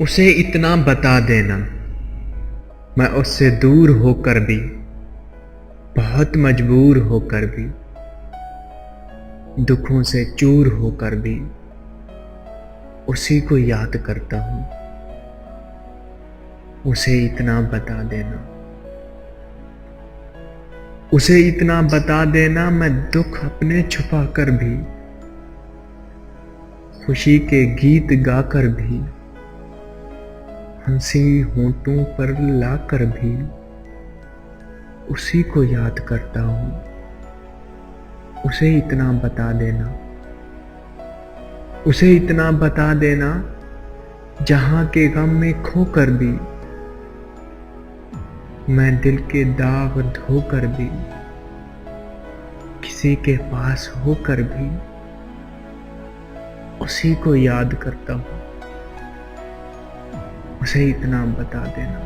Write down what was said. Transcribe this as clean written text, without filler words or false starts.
उसे इतना बता देना, मैं उससे दूर होकर भी, बहुत मजबूर होकर भी, दुखों से चूर होकर भी उसी को याद करता हूँ। उसे इतना बता देना, उसे इतना बता देना, मैं दुख अपने छुपा कर भी, खुशी के गीत गाकर भी, हंसी होंठों पर लाकर भी उसी को याद करता हूँ। उसे इतना बता देना, उसे इतना बता देना, जहां के गम में खोकर भी, मैं दिल के दाग धोकर भी, किसी के पास होकर भी उसी को याद करता हूँ। उसे इतना बता देना।